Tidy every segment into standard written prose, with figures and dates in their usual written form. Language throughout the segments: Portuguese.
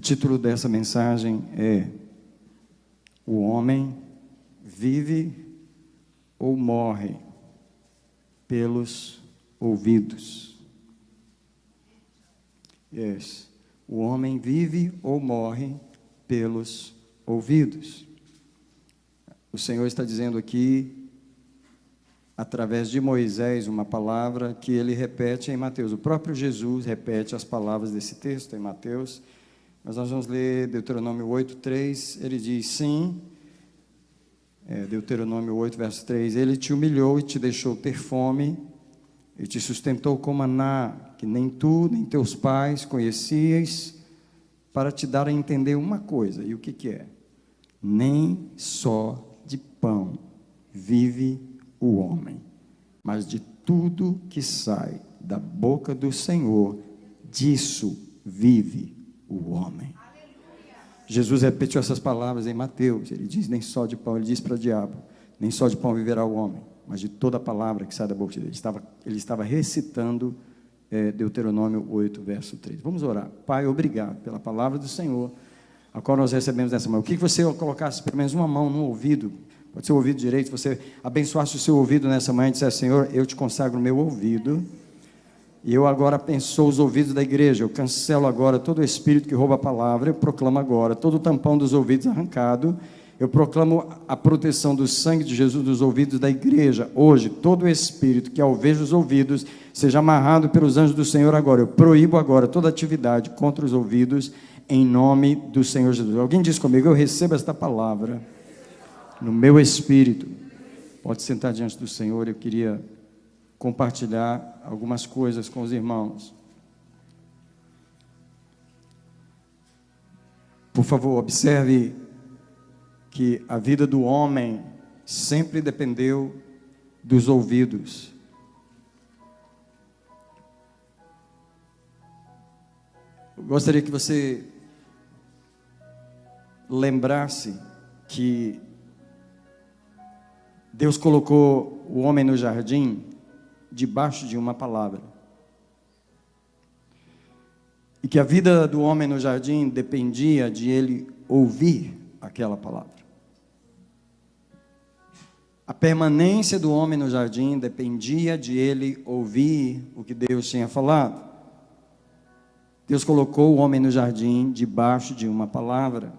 O título dessa mensagem é: o homem vive ou morre pelos ouvidos. Yes. O homem vive ou morre pelos ouvidos. O Senhor está dizendo aqui, através de Moisés, uma palavra que ele repete em Mateus. O próprio Jesus repete as palavras desse texto em Mateus. Mas nós vamos ler Deuteronômio 8:3. Ele diz: sim, Deuteronômio 8, verso 3. Ele te humilhou e te deixou ter fome, e te sustentou com maná, que nem tu, nem teus pais conhecias, para te dar a entender uma coisa. E o que é? Nem só de pão vive o homem, mas de tudo que sai da boca do Senhor, disso vive o homem. Jesus repetiu essas palavras em Mateus. Ele diz: nem só de pão. Ele diz para o diabo: nem só de pão viverá o homem, mas de toda a palavra que sai da boca dele. Ele estava recitando Deuteronômio 8, verso 3. Vamos orar. Pai, obrigado pela palavra do Senhor, a qual nós recebemos nessa manhã. O que você colocasse pelo menos uma mão no ouvido, pode ser o ouvido direito, se você abençoasse o seu ouvido nessa manhã e dissesse: Senhor, eu te consagro o meu ouvido, e eu agora abençoo os ouvidos da igreja. Eu cancelo agora todo o espírito que rouba a palavra. Eu proclamo agora todo o tampão dos ouvidos arrancado. Eu proclamo a proteção do sangue de Jesus dos ouvidos da igreja. Hoje, todo o espírito que alveja os ouvidos seja amarrado pelos anjos do Senhor agora. Eu proíbo agora toda atividade contra os ouvidos, em nome do Senhor Jesus. Alguém diz comigo: eu recebo esta palavra no meu espírito. Pode sentar diante do Senhor. Eu queria compartilhar algumas coisas com os irmãos. Por favor, observe que a vida do homem sempre dependeu dos ouvidos. Eu gostaria que você lembrasse que Deus colocou o homem no jardim debaixo de uma palavra. E que a vida do homem no jardim dependia de ele ouvir aquela palavra. A permanência do homem no jardim dependia de ele ouvir o que Deus tinha falado. Deus colocou o homem no jardim debaixo de uma palavra.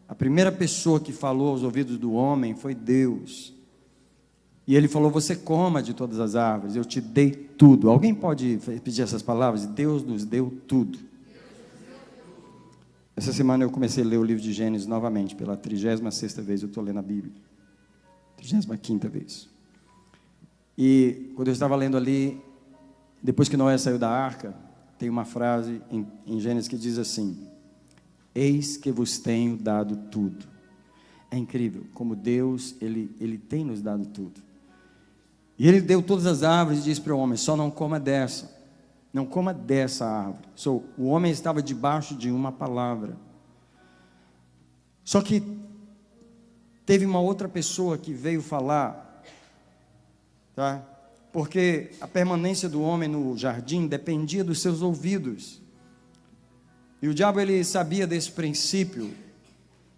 A primeira pessoa que falou aos ouvidos do homem foi Deus. E ele falou: você coma de todas as árvores, eu te dei tudo. Alguém pode pedir essas palavras? Deus nos deu tudo. Essa semana eu comecei a ler o livro de Gênesis novamente, pela 36ª vez eu estou lendo a Bíblia. 35ª vez. E quando eu estava lendo ali, depois que Noé saiu da arca, tem uma frase em Gênesis que diz assim: eis que vos tenho dado tudo. É incrível como Deus, Ele tem nos dado tudo. E Ele deu todas as árvores e disse para o homem: só não coma dessa. Não coma dessa árvore. O homem estava debaixo de uma palavra. Só que teve uma outra pessoa que veio falar, tá? Porque a permanência do homem no jardim dependia dos seus ouvidos. E o diabo, ele sabia desse princípio.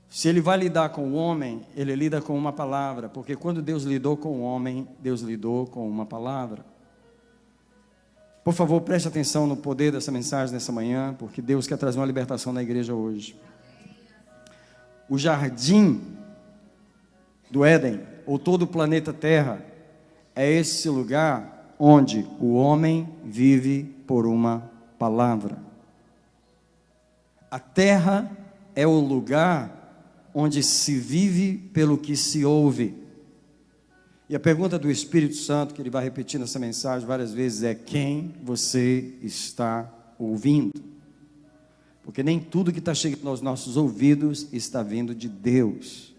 Se ele vai lidar com o homem, ele lida com uma palavra. Porque quando Deus lidou com o homem, Deus lidou com uma palavra. Por favor, preste atenção no poder dessa mensagem nessa manhã, porque Deus quer trazer uma libertação na igreja hoje. O jardim do Éden, ou todo o planeta Terra, é esse lugar onde o homem vive por uma palavra. A terra é o lugar onde se vive pelo que se ouve. E a pergunta do Espírito Santo, que ele vai repetir nessa mensagem várias vezes, é: quem você está ouvindo? Porque nem tudo que está chegando aos nossos ouvidos está vindo de Deus.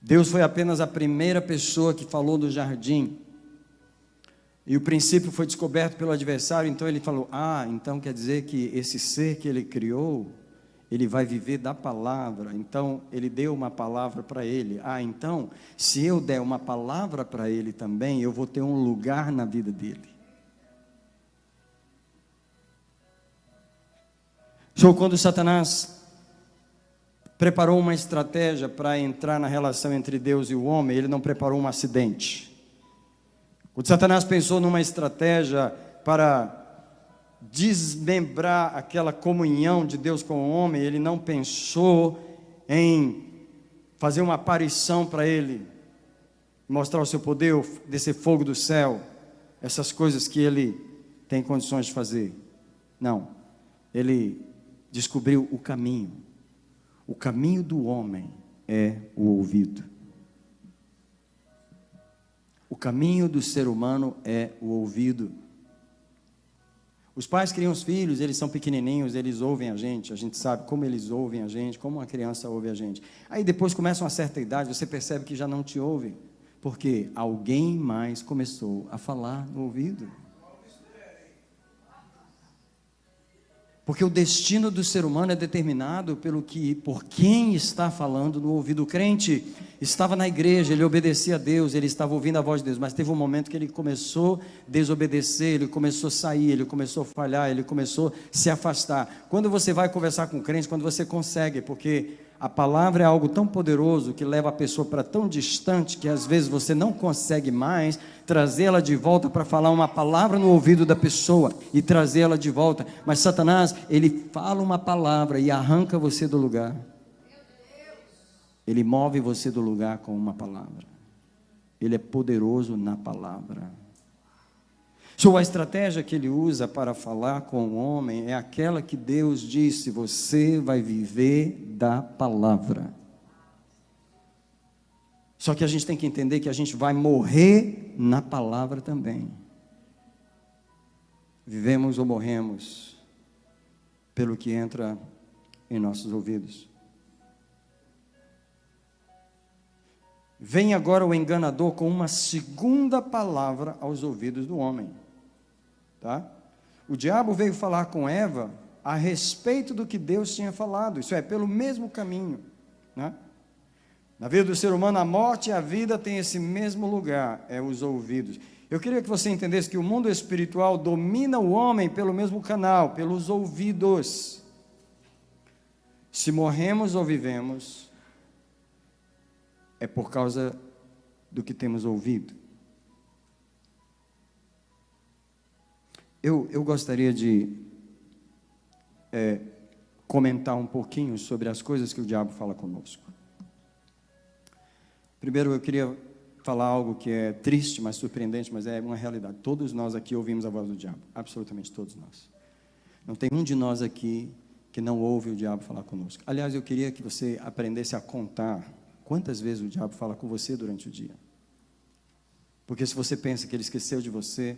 Deus foi apenas a primeira pessoa que falou do jardim. E o princípio foi descoberto pelo adversário. Então ele falou: então quer dizer que esse ser que ele criou, ele vai viver da palavra. Então ele deu uma palavra para ele. Então se eu der uma palavra para ele também, eu vou ter um lugar na vida dele. Quando Satanás preparou uma estratégia para entrar na relação entre Deus e o homem, ele não preparou um acidente. Quando Satanás pensou numa estratégia para desmembrar aquela comunhão de Deus com o homem, ele não pensou em fazer uma aparição para ele, mostrar o seu poder, descer fogo do céu, essas coisas que ele tem condições de fazer. Não, ele descobriu o caminho. O caminho do homem é o ouvido. O caminho do ser humano é o ouvido. Os pais criam os filhos, eles são pequenininhos, eles ouvem a gente sabe como eles ouvem a gente, como uma criança ouve a gente. Aí depois começa uma certa idade, você percebe que já não te ouve, porque alguém mais começou a falar no ouvido. Porque o destino do ser humano é determinado por quem está falando no ouvido. O crente estava na igreja, ele obedecia a Deus, ele estava ouvindo a voz de Deus, mas teve um momento que ele começou a desobedecer, ele começou a sair, ele começou a falhar, ele começou a se afastar. Quando você vai conversar com o crente, quando você consegue, porque a palavra é algo tão poderoso que leva a pessoa para tão distante que às vezes você não consegue mais trazê-la de volta para falar uma palavra no ouvido da pessoa e trazê-la de volta. Mas Satanás, ele fala uma palavra e arranca você do lugar. Ele move você do lugar com uma palavra. Ele é poderoso na palavra. A estratégia que ele usa para falar com o homem é aquela que Deus disse: você vai viver da palavra. Só que a gente tem que entender que a gente vai morrer na palavra também. Vivemos ou morremos pelo que entra em nossos ouvidos. Vem agora o enganador com uma segunda palavra aos ouvidos do homem. Tá? O diabo veio falar com Eva a respeito do que Deus tinha falado, isso é, pelo mesmo caminho, né? Na vida do ser humano, a morte e a vida têm esse mesmo lugar, é os ouvidos. Eu queria que você entendesse que o mundo espiritual domina o homem pelo mesmo canal, pelos ouvidos. Se morremos ou vivemos, é por causa do que temos ouvido. Eu gostaria de comentar um pouquinho sobre as coisas que o diabo fala conosco. Primeiro, eu queria falar algo que é triste, mas surpreendente, mas é uma realidade. Todos nós aqui ouvimos a voz do diabo, absolutamente todos nós. Não tem um de nós aqui que não ouve o diabo falar conosco. Aliás, eu queria que você aprendesse a contar quantas vezes o diabo fala com você durante o dia. Porque se você pensa que ele esqueceu de você,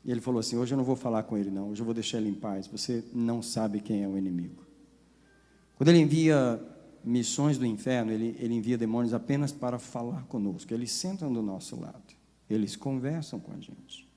e ele falou assim: hoje eu não vou falar com ele não, hoje eu vou deixar ele em paz, você não sabe quem é o inimigo. Quando ele envia missões do inferno, ele envia demônios apenas para falar conosco. Eles sentam do nosso lado, eles conversam com a gente.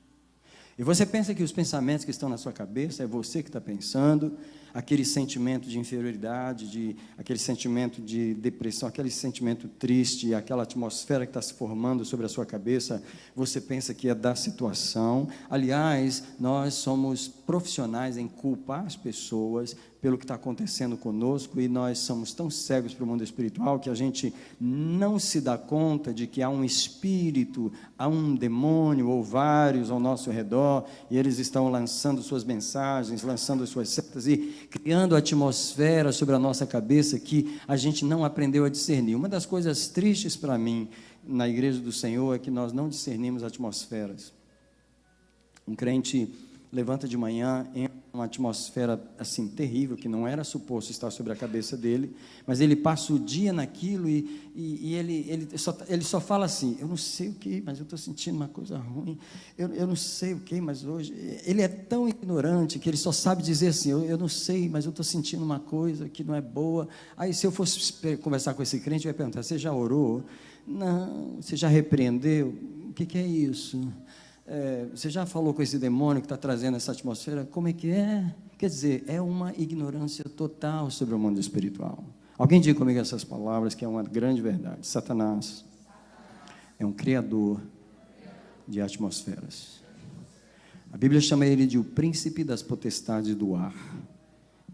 E você pensa que os pensamentos que estão na sua cabeça é você que está pensando, aquele sentimento de inferioridade, aquele sentimento de depressão, aquele sentimento triste, aquela atmosfera que está se formando sobre a sua cabeça, você pensa que é da situação. Aliás, nós somos profissionais em culpar as pessoas pelo que está acontecendo conosco, e nós somos tão cegos para o mundo espiritual que a gente não se dá conta de que há um espírito, há um demônio ou vários ao nosso redor, e eles estão lançando suas mensagens, lançando suas setas e criando atmosfera sobre a nossa cabeça que a gente não aprendeu a discernir. Uma das coisas tristes para mim na igreja do Senhor é que nós não discernimos atmosferas. Um crente levanta de manhã, entra numa atmosfera assim terrível, que não era suposto estar sobre a cabeça dele, mas ele passa o dia naquilo e ele só fala assim: eu não sei o que, mas eu estou sentindo uma coisa ruim, eu não sei o que, mas hoje... Ele é tão ignorante que ele só sabe dizer assim: eu não sei, mas eu estou sentindo uma coisa que não é boa. Aí se eu fosse conversar com esse crente, eu ia perguntar: você já orou? Não. Você já repreendeu? O que é isso? Você já falou com esse demônio que está trazendo essa atmosfera? Como é que é? Quer dizer, é uma ignorância total sobre o mundo espiritual. Alguém diga comigo essas palavras, que é uma grande verdade. Satanás é um criador de atmosferas. A Bíblia chama ele de o príncipe das potestades do ar.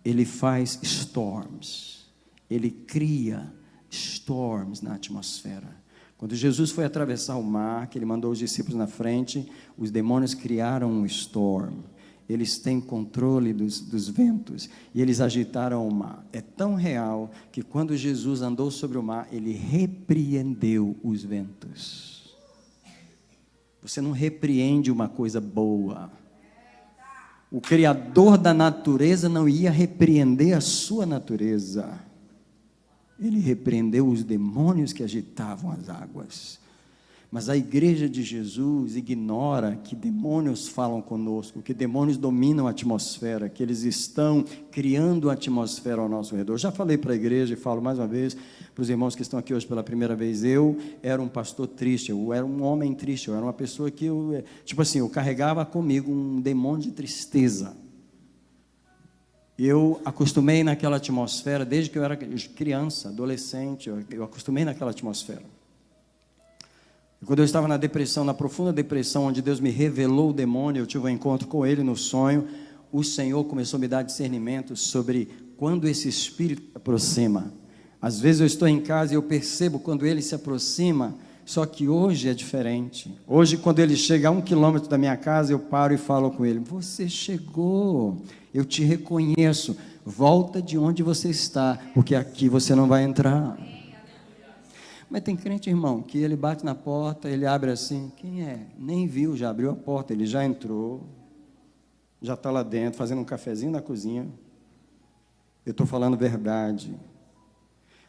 ele faz storms, ele cria storms na atmosfera. Quando Jesus foi atravessar o mar, que ele mandou os discípulos na frente, os demônios criaram um storm. Eles têm controle dos ventos e eles agitaram o mar. É tão real que quando Jesus andou sobre o mar, ele repreendeu os ventos. Você não repreende uma coisa boa. O Criador da natureza não ia repreender a sua natureza. Ele repreendeu os demônios que agitavam as águas. Mas a igreja de Jesus ignora que demônios falam conosco, que demônios dominam a atmosfera, que eles estão criando a atmosfera ao nosso redor. Já falei para a igreja e falo mais uma vez para os irmãos que estão aqui hoje pela primeira vez. Eu era um pastor triste, eu era um homem triste, eu era uma pessoa que eu carregava comigo um demônio de tristeza. Eu acostumei naquela atmosfera, desde que eu era criança, adolescente, eu acostumei naquela atmosfera. E quando eu estava na depressão, na profunda depressão, onde Deus me revelou o demônio, eu tive um encontro com ele no sonho, o Senhor começou a me dar discernimento sobre quando esse espírito se aproxima. Às vezes eu estou em casa e eu percebo quando ele se aproxima, só que hoje é diferente. Hoje, quando ele chega a 1 quilômetro da minha casa, eu paro e falo com ele: você chegou, eu te reconheço, volta de onde você está, porque aqui você não vai entrar. Mas tem crente, irmão, que ele bate na porta, ele abre assim, quem é? Nem viu, já abriu a porta, ele já entrou, já está lá dentro, fazendo um cafezinho na cozinha. Eu estou falando verdade.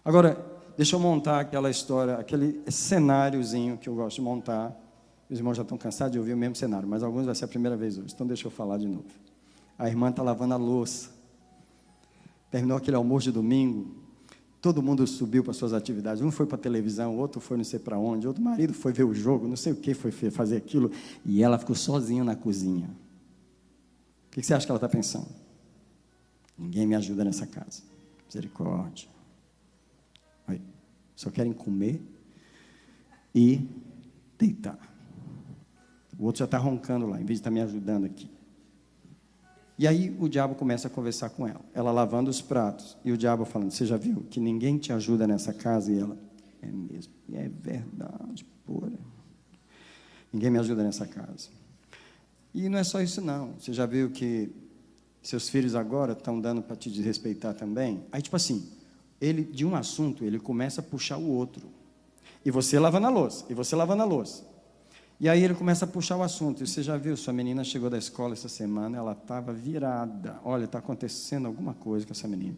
Agora, deixa eu montar aquela história, aquele cenáriozinho que eu gosto de montar. Os irmãos já estão cansados de ouvir o mesmo cenário, mas alguns vai ser a primeira vez hoje, então deixa eu falar de novo. A irmã está lavando a louça, terminou aquele almoço de domingo, todo mundo subiu para suas atividades, um foi para a televisão, outro foi não sei para onde, outro marido foi ver o jogo, não sei o que, foi fazer aquilo, e ela ficou sozinha na cozinha. O que você acha que ela está pensando? Ninguém me ajuda nessa casa. Misericórdia. Aí, só querem comer e deitar. O outro já está roncando lá, em vez de estar me ajudando aqui. E aí o diabo começa a conversar com ela. Ela lavando os pratos. E o diabo falando: você já viu que ninguém te ajuda nessa casa? E ela: é mesmo. E é verdade, pura. Ninguém me ajuda nessa casa. E não é só isso não. Você já viu que seus filhos agora estão dando para te desrespeitar também? Aí tipo assim, ele de um assunto, ele começa a puxar o outro. E você lavando a louça. E você lavando a louça. E aí ele começa a puxar o assunto. E você já viu, sua menina chegou da escola essa semana, ela estava virada. Olha, está acontecendo alguma coisa com essa menina.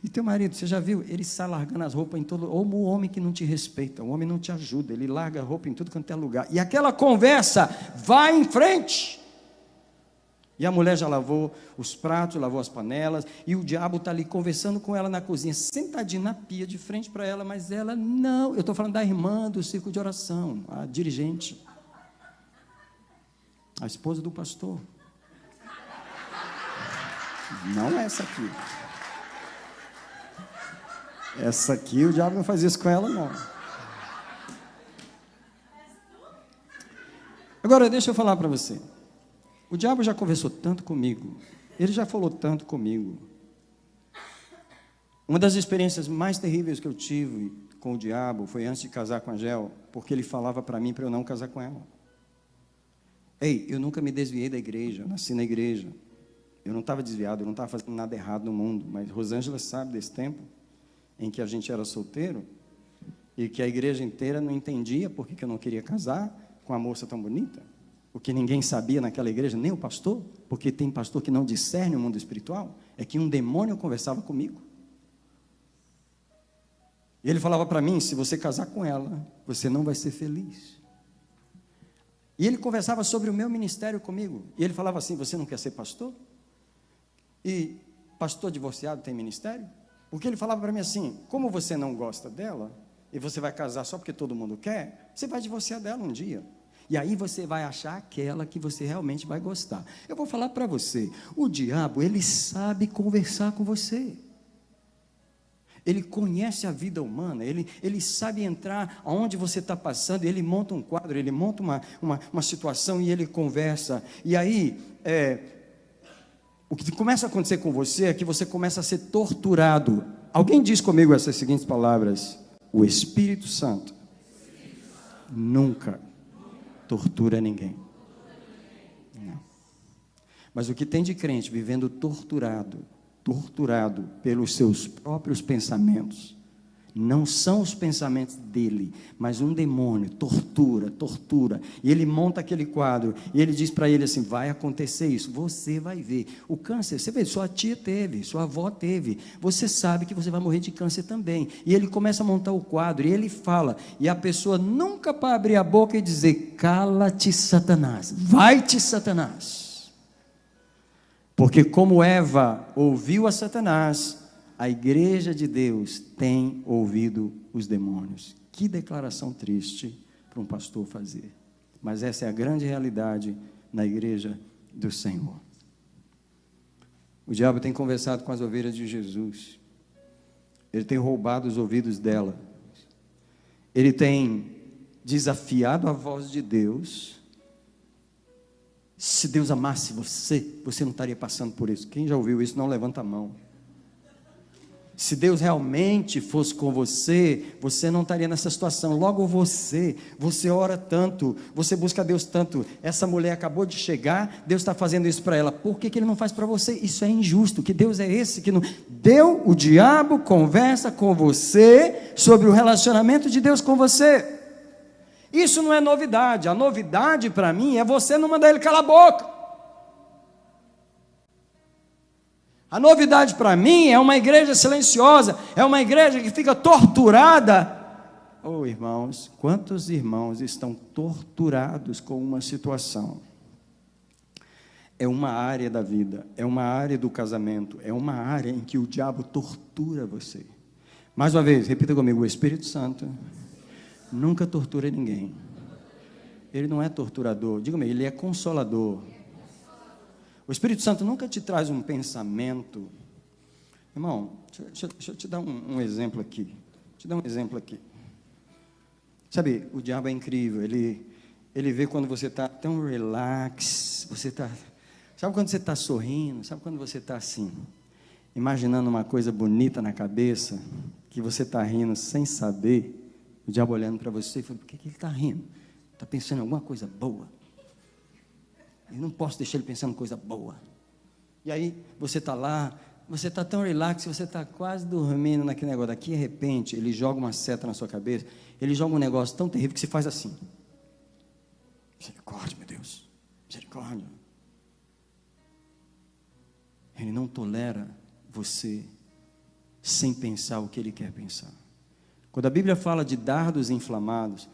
E teu marido, você já viu? Ele sai largando as roupas em todo... Ou o homem que não te respeita, o homem não te ajuda, ele larga a roupa em tudo quanto é lugar. E aquela conversa vai em frente. E a mulher já lavou os pratos, lavou as panelas, e o diabo está ali conversando com ela na cozinha, sentadinho na pia, de frente para ela, mas ela não... Eu estou falando da irmã do círculo de oração, a dirigente. A esposa do pastor. Não essa aqui. Essa aqui, o diabo não faz isso com ela, não. Agora, deixa eu falar para você. O diabo já conversou tanto comigo. Ele já falou tanto comigo. Uma das experiências mais terríveis que eu tive com o diabo foi antes de casar com a Gel, porque ele falava para mim para eu não casar com ela. Ei, eu nunca me desviei da igreja, eu nasci na igreja. Eu não estava desviado, eu não estava fazendo nada errado no mundo. Mas Rosângela sabe desse tempo em que a gente era solteiro e que a igreja inteira não entendia por que eu não queria casar com uma moça tão bonita. O que ninguém sabia naquela igreja, nem o pastor, porque tem pastor que não discerne o mundo espiritual, é que um demônio conversava comigo. E ele falava para mim: se você casar com ela, você não vai ser feliz. E ele conversava sobre o meu ministério comigo. E ele falava assim: você não quer ser pastor? E pastor divorciado tem ministério? Porque ele falava para mim assim: como você não gosta dela, e você vai casar só porque todo mundo quer, você vai divorciar dela um dia. E aí você vai achar aquela que você realmente vai gostar. Eu vou falar para você, o diabo, ele sabe conversar com você. Ele conhece a vida humana, ele sabe entrar aonde você está passando, ele monta um quadro, ele monta uma situação e ele conversa. E aí, O que começa a acontecer com você é que você começa a ser torturado. Alguém diz comigo essas seguintes palavras: o Espírito Santo nunca tortura ninguém. Não. Mas o que tem de crente vivendo torturado pelos seus próprios pensamentos, não são os pensamentos dele, mas um demônio tortura, e ele monta aquele quadro, e ele diz para ele assim: vai acontecer isso, você vai ver, o câncer, você vê, sua tia teve, sua avó teve, você sabe que você vai morrer de câncer também, e ele começa a montar o quadro, e ele fala, e a pessoa nunca para abrir a boca e dizer: cala-te, Satanás, vai-te, Satanás, porque como Eva ouviu a Satanás, a igreja de Deus tem ouvido os demônios. Que declaração triste para um pastor fazer. Mas essa é a grande realidade na igreja do Senhor. O diabo tem conversado com as ovelhas de Jesus. Ele tem roubado os ouvidos dela. Ele tem desafiado a voz de Deus. Se Deus amasse você, você não estaria passando por isso. Quem já ouviu isso, não levanta a mão. Se Deus realmente fosse com você, você não estaria nessa situação. Logo você ora tanto, você busca Deus tanto. Essa mulher acabou de chegar, Deus está fazendo isso para ela. Por que Ele não faz para você? Isso é injusto. Que Deus é esse que não... O diabo conversa com você sobre o relacionamento de Deus com você. Isso não é novidade. A novidade para mim é você não mandar ele calar a boca. A novidade para mim é uma igreja silenciosa, é uma igreja que fica torturada. Oh, irmãos, quantos irmãos estão torturados com uma situação? É uma área da vida, é uma área do casamento, é uma área em que o diabo tortura você. Mais uma vez, repita comigo: o Espírito Santo nunca tortura ninguém. Ele não é torturador, diga-me, ele é consolador. O Espírito Santo nunca te traz um pensamento. Irmão, deixa eu te dar um exemplo aqui. Sabe, o diabo é incrível. Ele vê quando você está tão relax. Sabe quando você está sorrindo? Sabe quando você está assim, imaginando uma coisa bonita na cabeça, que você está rindo sem saber? O diabo olhando para você e falando: por que ele está rindo? Está pensando em alguma coisa boa. Eu não posso deixar ele pensando em coisa boa. E aí, você está lá, você está tão relax, você está quase dormindo naquele negócio. Daqui, de repente, ele joga uma seta na sua cabeça, ele joga um negócio tão terrível que você faz assim: misericórdia, meu Deus, misericórdia. Ele não tolera você sem pensar o que ele quer pensar. Quando a Bíblia fala de dardos inflamados,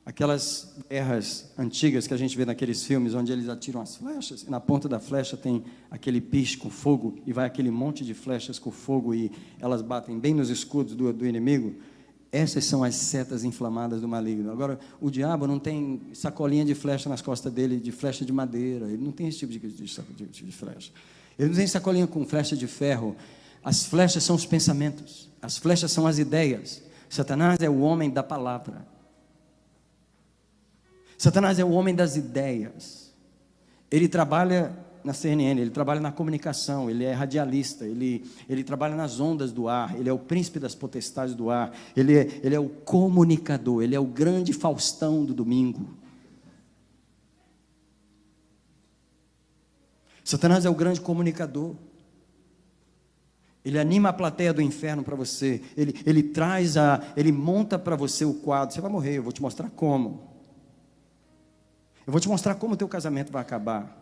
aquelas guerras antigas que a gente vê naqueles filmes, onde eles atiram as flechas, e na ponta da flecha tem aquele piche com fogo, e vai aquele monte de flechas com fogo, e elas batem bem nos escudos do inimigo. Essas são as setas inflamadas do maligno. Agora, o diabo não tem sacolinha de flecha nas costas dele, de flecha de madeira, ele não tem esse tipo de flecha. Ele não tem sacolinha com flecha de ferro. As flechas são os pensamentos, as flechas são as ideias. Satanás é o homem da palavra. Satanás é o homem das ideias. Ele trabalha na CNN, ele trabalha na comunicação, ele é radialista, ele trabalha nas ondas do ar, ele é o príncipe das potestades do ar, ele é o comunicador, ele é o grande Faustão do domingo. Satanás é o grande comunicador. Ele anima a plateia do inferno para você, ele monta para você o quadro. Você vai morrer, eu vou te mostrar como. Eu vou te mostrar como o teu casamento vai acabar.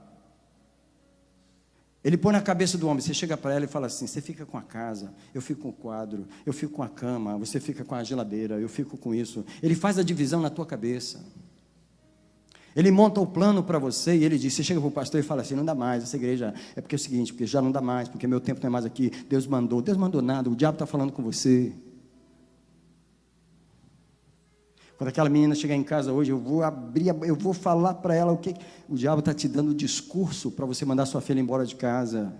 Ele põe na cabeça do homem, você chega para ela e fala assim: você fica com a casa, eu fico com o quadro, eu fico com a cama, você fica com a geladeira, eu fico com isso. Ele faz a divisão na tua cabeça. Ele monta o plano para você e ele diz, você chega para o pastor e fala assim: não dá mais, essa igreja, é porque é o seguinte, porque já não dá mais, porque meu tempo não é mais aqui, Deus mandou nada, o diabo está falando com você. Quando aquela menina chegar em casa hoje, eu vou falar para ela o que o diabo está te dando discurso para você mandar sua filha embora de casa.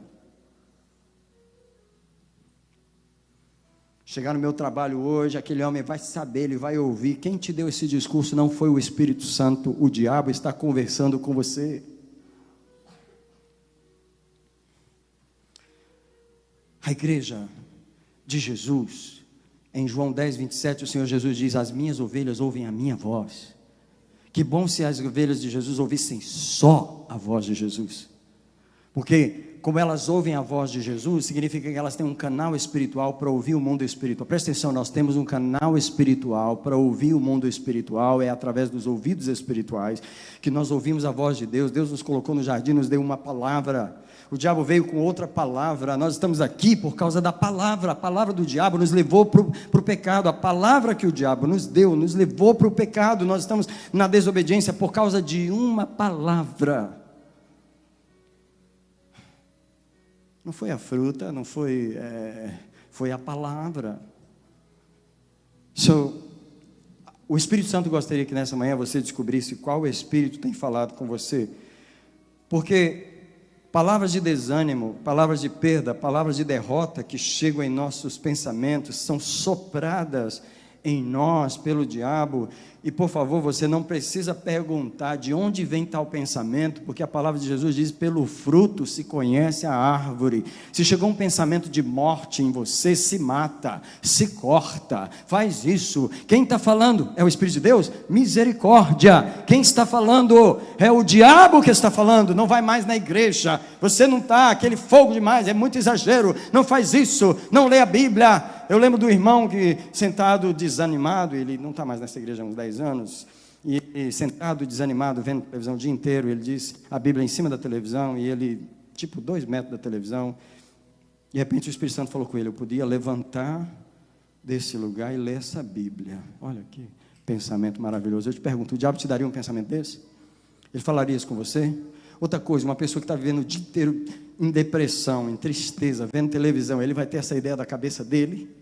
Chegar no meu trabalho hoje, aquele homem vai saber, ele vai ouvir. Quem te deu esse discurso não foi o Espírito Santo, o diabo está conversando com você. A igreja de Jesus, em João 10, 27, o Senhor Jesus diz: as minhas ovelhas ouvem a minha voz. Que bom se as ovelhas de Jesus ouvissem só a voz de Jesus. Porque, como elas ouvem a voz de Jesus, significa que elas têm um canal espiritual para ouvir o mundo espiritual. Presta atenção, nós temos um canal espiritual para ouvir o mundo espiritual. É através dos ouvidos espirituais que nós ouvimos a voz de Deus. Deus nos colocou no jardim, nos deu uma palavra. O diabo veio com outra palavra. Nós estamos aqui por causa da palavra. A palavra do diabo nos levou para o pecado. A palavra que o diabo nos deu nos levou para o pecado. Nós estamos na desobediência por causa de uma palavra. Não foi a fruta, não foi, foi a palavra. O Espírito Santo gostaria que nessa manhã você descobrisse qual Espírito tem falado com você. Porque palavras de desânimo, palavras de perda, palavras de derrota que chegam em nossos pensamentos, são sopradas em nós pelo diabo. E por favor, você não precisa perguntar de onde vem tal pensamento, porque a palavra de Jesus diz: pelo fruto se conhece a árvore. Se chegou um pensamento de morte em você, se mata, se corta, faz isso. Quem está falando? É o Espírito de Deus? Misericórdia. Quem está falando? É o diabo que está falando. Não vai mais na igreja, você não está, aquele fogo demais, é muito exagero, não faz isso, não lê a Bíblia. Eu lembro do irmão que, sentado desanimado, ele não está mais nessa igreja há uns 10 anos, e sentado desanimado, vendo televisão o dia inteiro, ele disse a Bíblia em cima da televisão, e ele, 2 metros da televisão, de repente o Espírito Santo falou com ele: eu podia levantar desse lugar e ler essa Bíblia. Olha que pensamento maravilhoso. Eu te pergunto, o diabo te daria um pensamento desse? Ele falaria isso com você? Outra coisa, uma pessoa que está vivendo o dia inteiro em depressão, em tristeza, vendo televisão, ele vai ter essa ideia da cabeça dele?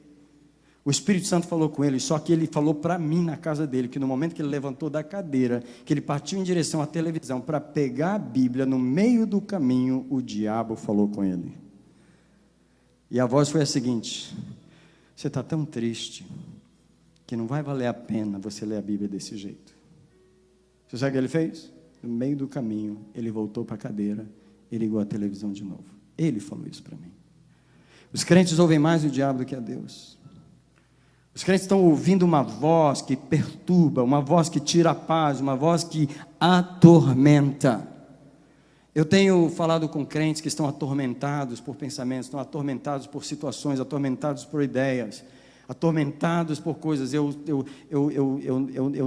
O Espírito Santo falou com ele, só que ele falou para mim na casa dele, que no momento que ele levantou da cadeira, que ele partiu em direção à televisão para pegar a Bíblia, no meio do caminho, o diabo falou com ele. E a voz foi a seguinte: você está tão triste, que não vai valer a pena você ler a Bíblia desse jeito. Você sabe o que ele fez? No meio do caminho, ele voltou para a cadeira e ligou a televisão de novo. Ele falou isso para mim. Os crentes ouvem mais o diabo do que a Deus. Os crentes estão ouvindo uma voz que perturba, uma voz que tira a paz, uma voz que atormenta. Eu tenho falado com crentes que estão atormentados por pensamentos, estão atormentados por situações, atormentados por ideias, atormentados por coisas. Eu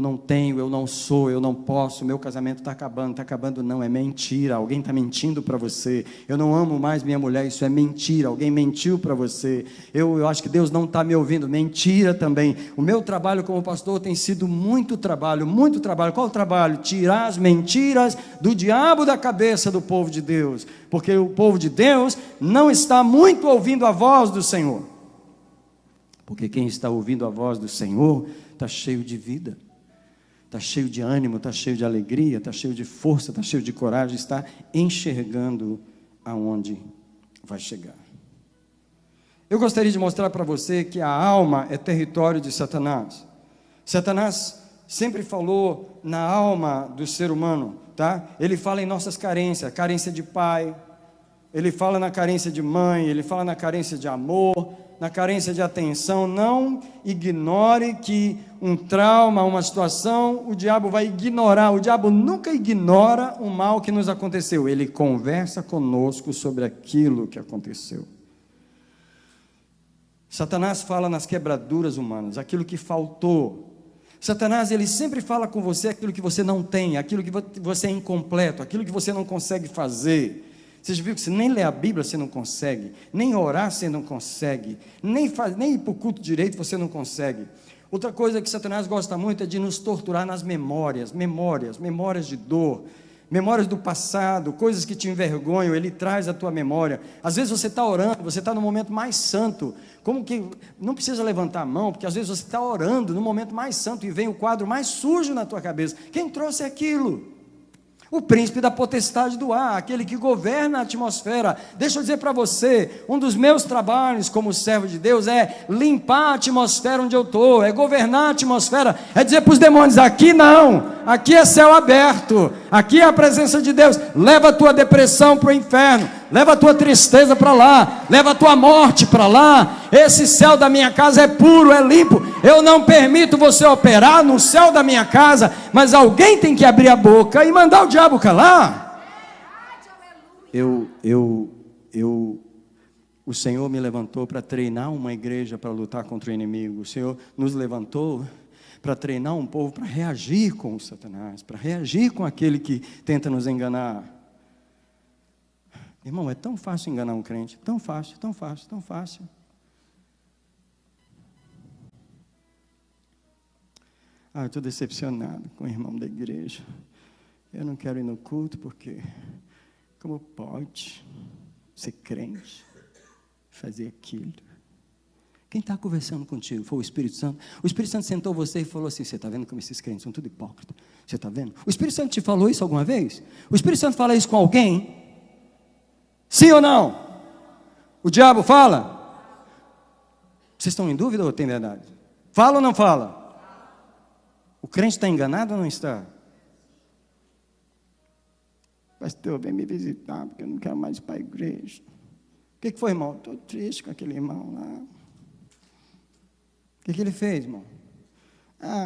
não tenho, eu não sou, eu não posso, meu casamento está acabando, não, é mentira, alguém está mentindo para você. Eu não amo mais minha mulher, isso é mentira, alguém mentiu para você. Eu acho que Deus não está me ouvindo, mentira também. O meu trabalho como pastor tem sido muito trabalho. Qual o trabalho? Tirar as mentiras do diabo da cabeça do povo de Deus, porque o povo de Deus não está muito ouvindo a voz do Senhor. Porque quem está ouvindo a voz do Senhor está cheio de vida, está cheio de ânimo, está cheio de alegria, está cheio de força, está cheio de coragem, está enxergando aonde vai chegar. Eu gostaria de mostrar para você que a alma é território de Satanás. Satanás sempre falou na alma do ser humano, tá? Ele fala em nossas carências, carência de pai, ele fala na carência de mãe, ele fala na carência de amor, na carência de atenção. Não ignore que um trauma, uma situação, o diabo vai ignorar. O diabo nunca ignora o mal que nos aconteceu. Ele conversa conosco sobre aquilo que aconteceu. Satanás fala nas quebraduras humanas, aquilo que faltou. Satanás, ele sempre fala com você aquilo que você não tem, aquilo que você é incompleto, aquilo que você não consegue fazer. Você já viu que você nem lê a Bíblia você não consegue, nem orar você não consegue, nem ir para o culto direito você não consegue. Outra coisa que Satanás gosta muito é de nos torturar nas memórias de dor, memórias do passado, coisas que te envergonham. Ele traz a tua memória. Às vezes você está orando, você está no momento mais santo, como que não precisa levantar a mão, porque às vezes você está orando no momento mais santo e vem o quadro mais sujo na tua cabeça. Quem trouxe aquilo? O príncipe da potestade do ar, aquele que governa a atmosfera. Deixa eu dizer para você, um dos meus trabalhos como servo de Deus é limpar a atmosfera onde eu estou, é governar a atmosfera, é dizer para os demônios: aqui não, aqui é céu aberto, aqui é a presença de Deus. Leva a tua depressão para o inferno, leva a tua tristeza para lá, leva a tua morte para lá. Esse céu da minha casa é puro, é limpo. Eu não permito você operar no céu da minha casa, mas alguém tem que abrir a boca e mandar o diabo calar. O Senhor me levantou para treinar uma igreja para lutar contra o inimigo. O Senhor nos levantou para treinar um povo para reagir com o Satanás, para reagir com aquele que tenta nos enganar. Irmão, é tão fácil enganar um crente, tão fácil, tão fácil, tão fácil. Eu estou decepcionado com o irmão da igreja. Eu não quero ir no culto porque, como pode ser crente, fazer aquilo? Quem está conversando contigo? Foi o Espírito Santo? O Espírito Santo sentou você e falou assim: você está vendo como esses crentes são tudo hipócritas? Você está vendo? O Espírito Santo te falou isso alguma vez? O Espírito Santo fala isso com alguém? Sim ou não? O diabo fala? Vocês estão em dúvida ou tem verdade? Fala ou não fala? O crente está enganado ou não está? Pastor, vem me visitar, porque eu não quero mais ir para a igreja. O que foi, irmão? Estou triste com aquele irmão lá. O que ele fez, irmão?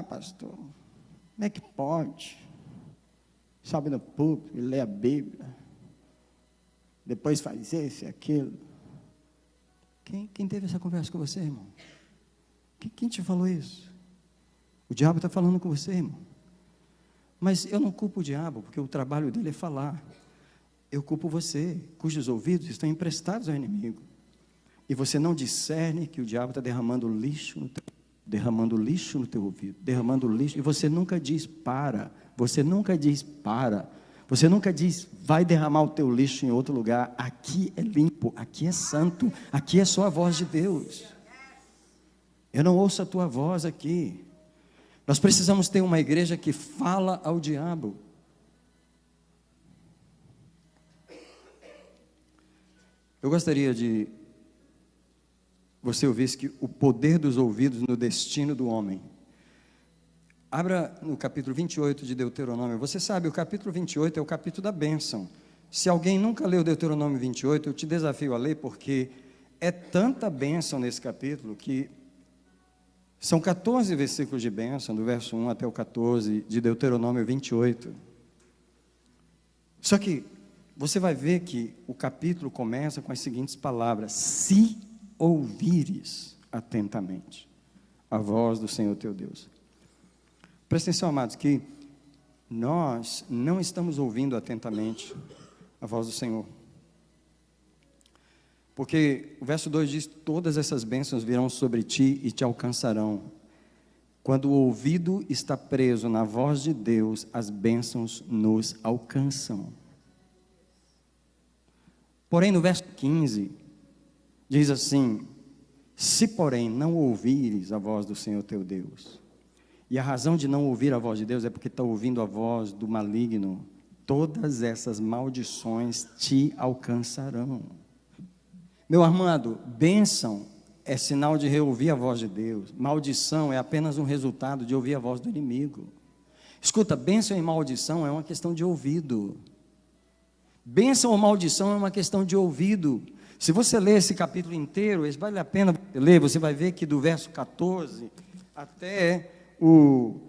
Pastor, como é que pode? Sobe no púlpito e lê a Bíblia. Depois faz isso e aquilo. Quem teve essa conversa com você, irmão? Quem te falou isso? O diabo está falando com você, irmão. Mas eu não culpo o diabo, porque o trabalho dele é falar. Eu culpo você, cujos ouvidos estão emprestados ao inimigo. E você não discerne que o diabo está derramando lixo no teu ouvido, derramando lixo, e você nunca diz para, você nunca diz vai derramar o teu lixo em outro lugar. Aqui é limpo, aqui é santo, aqui é só a voz de Deus. Eu não ouço a tua voz aqui. Nós precisamos ter uma igreja que fala ao diabo. Eu gostaria de você ouvisse que o poder dos ouvidos no destino do homem. Abra no capítulo 28 de Deuteronômio. Você sabe, o capítulo 28 é o capítulo da bênção. Se alguém nunca leu Deuteronômio 28, eu te desafio a ler, porque é tanta bênção nesse capítulo que são 14 versículos de bênção, do verso 1 até o 14 de Deuteronômio 28. Só que você vai ver que o capítulo começa com as seguintes palavras: se ouvires atentamente a voz do Senhor teu Deus. Presta atenção, amados, que nós não estamos ouvindo atentamente a voz do Senhor. Porque o verso 2 diz: todas essas bênçãos virão sobre ti e te alcançarão. Quando o ouvido está preso na voz de Deus, as bênçãos nos alcançam. Porém, no verso 15, diz assim: se porém não ouvires a voz do Senhor teu Deus, e a razão de não ouvir a voz de Deus é porque está ouvindo a voz do maligno, todas essas maldições te alcançarão. Meu amado, bênção é sinal de reouvir a voz de Deus. Maldição é apenas um resultado de ouvir a voz do inimigo. Escuta, bênção e maldição é uma questão de ouvido. Bênção ou maldição é uma questão de ouvido. Se você ler esse capítulo inteiro, vale a pena ler, você vai ver que do verso 14 até o...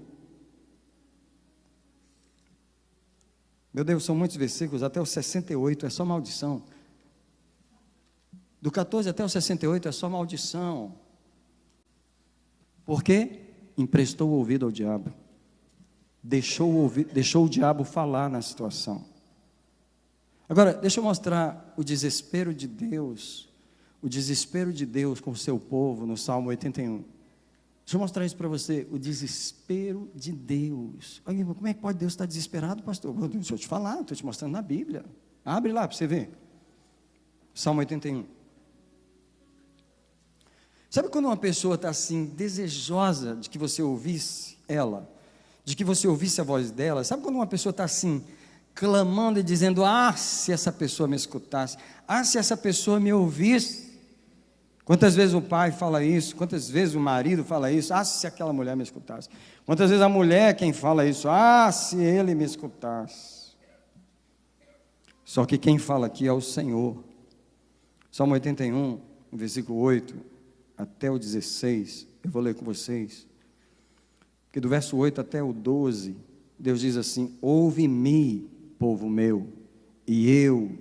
Meu Deus, são muitos versículos, até o 68 é só maldição. Do 14 até o 68 é só maldição. Por quê? Emprestou o ouvido ao diabo. Deixou o diabo falar na situação. Agora, deixa eu mostrar o desespero de Deus com o seu povo no Salmo 81. Deixa eu mostrar isso para você, o desespero de Deus. Olha, como é que pode Deus estar desesperado, pastor? Deixa eu te falar, estou te mostrando na Bíblia. Abre lá para você ver. Salmo 81. Sabe quando uma pessoa está assim, desejosa de que você ouvisse ela, de que você ouvisse a voz dela? Sabe quando uma pessoa está assim, clamando e dizendo: se essa pessoa me escutasse, se essa pessoa me ouvisse? Quantas vezes o pai fala isso? Quantas vezes o marido fala isso? Ah, se aquela mulher me escutasse. Quantas vezes a mulher é quem fala isso? Ah, se ele me escutasse. Só que quem fala aqui é o Senhor. Salmo 81, versículo 8 até o 16, eu vou ler com vocês. Porque do verso 8 até o 12, Deus diz assim: ouve-me, povo meu, e eu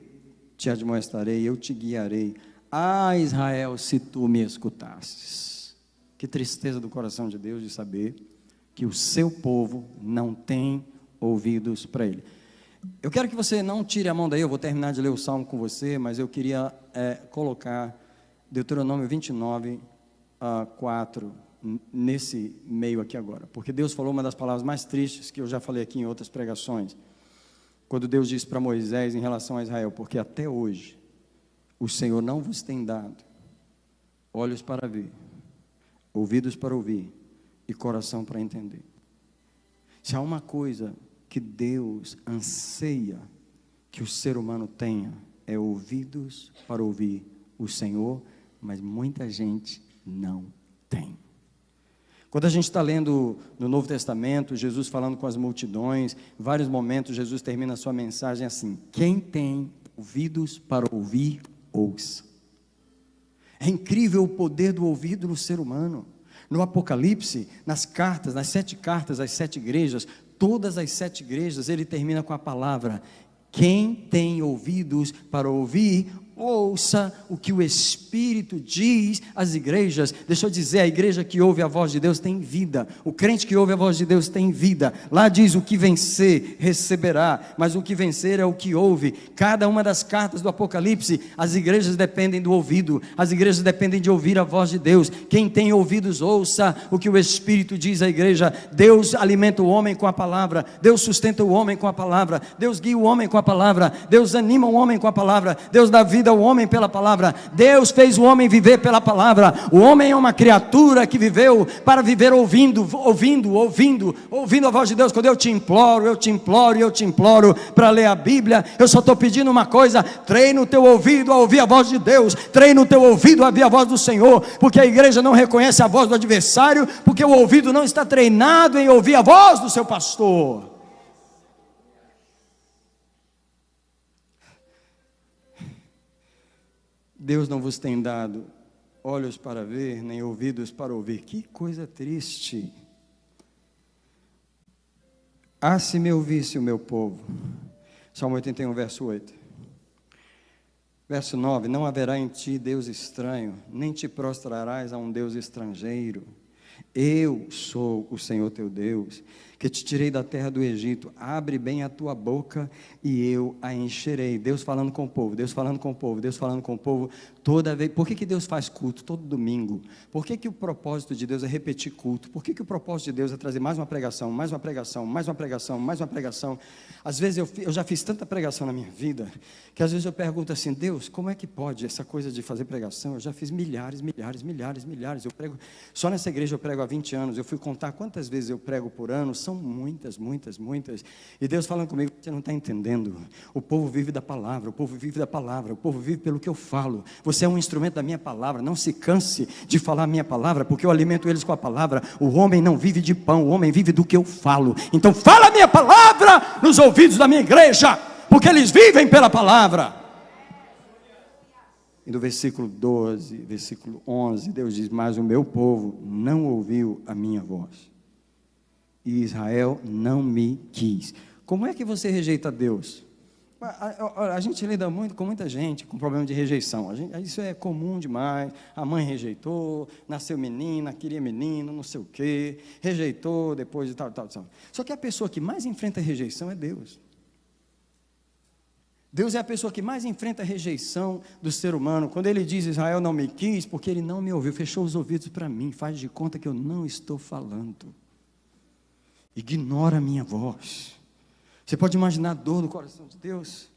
te admoestarei, eu te guiarei. Ah, Israel, se tu me escutasses. Que tristeza do coração de Deus de saber que o seu povo não tem ouvidos para ele. Eu quero que você não tire a mão daí, eu vou terminar de ler o Salmo com você, mas eu queria colocar Deuteronômio 29, 4, nesse meio aqui agora. Porque Deus falou uma das palavras mais tristes que eu já falei aqui em outras pregações. Quando Deus disse para Moisés em relação a Israel: porque até hoje o Senhor não vos tem dado olhos para ver, ouvidos para ouvir e coração para entender. Se há uma coisa que Deus anseia que o ser humano tenha, é ouvidos para ouvir o Senhor, mas muita gente não tem. Quando a gente está lendo no Novo Testamento, Jesus falando com as multidões, em vários momentos Jesus termina a sua mensagem assim: quem tem ouvidos para ouvir, ouça. É incrível o poder do ouvido no ser humano. No Apocalipse, nas cartas, nas 7 cartas às 7 igrejas, todas as 7 igrejas, ele termina com a palavra: quem tem ouvidos para ouvir, ouça o que o Espírito diz às igrejas. Deixa eu dizer, a igreja que ouve a voz de Deus tem vida. O crente que ouve a voz de Deus tem vida. Lá diz: o que vencer, receberá. Mas o que vencer é o que ouve. Cada uma das cartas do Apocalipse, as igrejas dependem do ouvido. As igrejas dependem de ouvir a voz de Deus. Quem tem ouvidos, ouça o que o Espírito diz à igreja. Deus alimenta o homem com a palavra. Deus sustenta o homem com a palavra. Deus guia o homem com a palavra. Deus anima o homem com a palavra. Deus dá vida ao homem pela palavra. Deus fez o homem viver pela palavra. O homem é uma criatura que viveu para viver ouvindo a voz de Deus. Quando eu te imploro para ler a Bíblia, eu só estou pedindo uma coisa: treina o teu ouvido a ouvir a voz de Deus, treina o teu ouvido a ouvir a voz do Senhor, porque a igreja não reconhece a voz do adversário, porque o ouvido não está treinado em ouvir a voz do seu pastor. Deus não vos tem dado olhos para ver, nem ouvidos para ouvir. Que coisa triste. Ah, se me ouvisse o meu povo. Salmo 81, verso 8. Verso 9: não haverá em ti Deus estranho, nem te prostrarás a um Deus estrangeiro. Eu sou o Senhor teu Deus, que te tirei da terra do Egito. Abre bem a tua boca e eu a encherei. Deus falando com o povo, Deus falando com o povo, Deus falando com o povo toda vez. Por que Deus faz culto todo domingo? Por que o propósito de Deus é repetir culto? Por que o propósito de Deus é trazer mais uma pregação, mais uma pregação, mais uma pregação, mais uma pregação? Às vezes eu já fiz tanta pregação na minha vida, que às vezes eu pergunto assim: Deus, como é que pode essa coisa de fazer pregação? Eu já fiz milhares. Eu prego, só nessa igreja eu prego há 20 anos, eu fui contar quantas vezes eu prego por ano, são muitas, e Deus falando comigo: você não está entendendo, o povo vive da palavra, o povo vive pelo que eu falo, você é um instrumento da minha palavra, não se canse de falar a minha palavra, porque eu alimento eles com a palavra. O homem não vive de pão, o homem vive do que eu falo. Então fala a minha palavra nos ouvidos da minha igreja, porque eles vivem pela palavra. E do versículo 12, versículo 11, Deus diz: mas o meu povo não ouviu a minha voz, e Israel não me quis. Como é que você rejeita Deus? A gente lida muito com muita gente com problema de rejeição. Isso é comum demais. A mãe rejeitou, nasceu menina, queria menino, não sei o quê, rejeitou depois de tal. Só que a pessoa que mais enfrenta rejeição é Deus. Deus é a pessoa que mais enfrenta a rejeição do ser humano. Quando ele diz: Israel não me quis, porque ele não me ouviu, fechou os ouvidos para mim, faz de conta que eu não estou falando, ignora a minha voz. Você pode imaginar a dor do coração de Deus?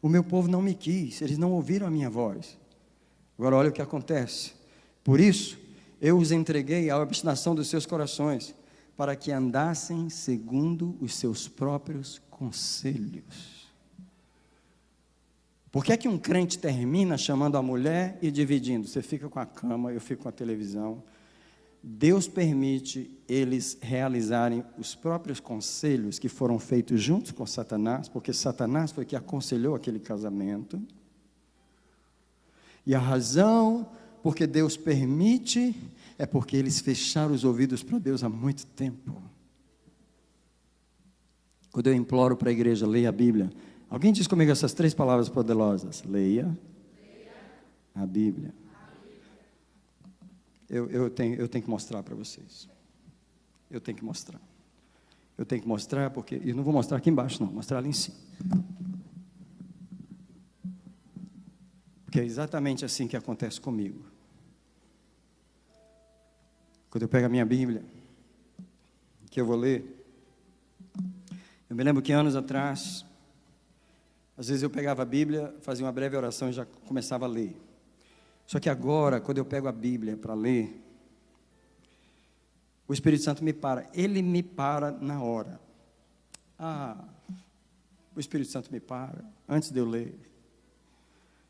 O meu povo não me quis, eles não ouviram a minha voz. Agora olha o que acontece: por isso eu os entreguei à obstinação dos seus corações, para que andassem segundo os seus próprios conselhos. Por que é que um crente termina chamando a mulher e dividindo? Você fica com a cama, eu fico com a televisão. Deus permite eles realizarem os próprios conselhos que foram feitos juntos com Satanás, porque Satanás foi que aconselhou aquele casamento. E a razão porque Deus permite é porque eles fecharam os ouvidos para Deus há muito tempo. Quando eu imploro para a igreja, leia a Bíblia. Alguém diz comigo essas 3 palavras poderosas. Leia a Bíblia. Eu tenho que mostrar para vocês. Eu tenho que mostrar. Eu tenho que mostrar porque... Eu não vou mostrar aqui embaixo não, vou mostrar ali em cima. Porque é exatamente assim que acontece comigo. Quando eu pego a minha Bíblia, que eu vou ler, eu me lembro que anos atrás, às vezes eu pegava a Bíblia, fazia uma breve oração e já começava a ler. Só que agora, quando eu pego a Bíblia para ler, o Espírito Santo me para. Ele me para na hora. O Espírito Santo me para, antes de eu ler.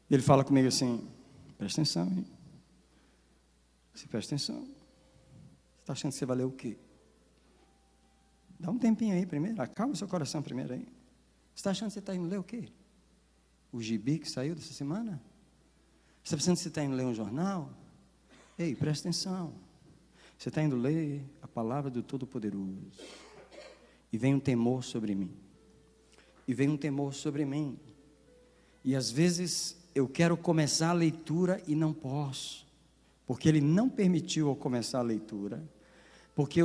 Ele fala comigo assim, presta atenção, hein? Você presta atenção. Você está achando que você vai ler o quê? Dá um tempinho aí primeiro, acalma o seu coração primeiro aí. Você está achando que você está indo ler o quê? O gibi que saiu dessa semana? Você está pensando que você está indo ler um jornal? Ei, presta atenção. Você está indo ler a palavra do Todo-Poderoso. E vem um temor sobre mim. E vem um temor sobre mim. E às vezes eu quero começar a leitura e não posso. Porque Ele não permitiu eu começar a leitura. Porque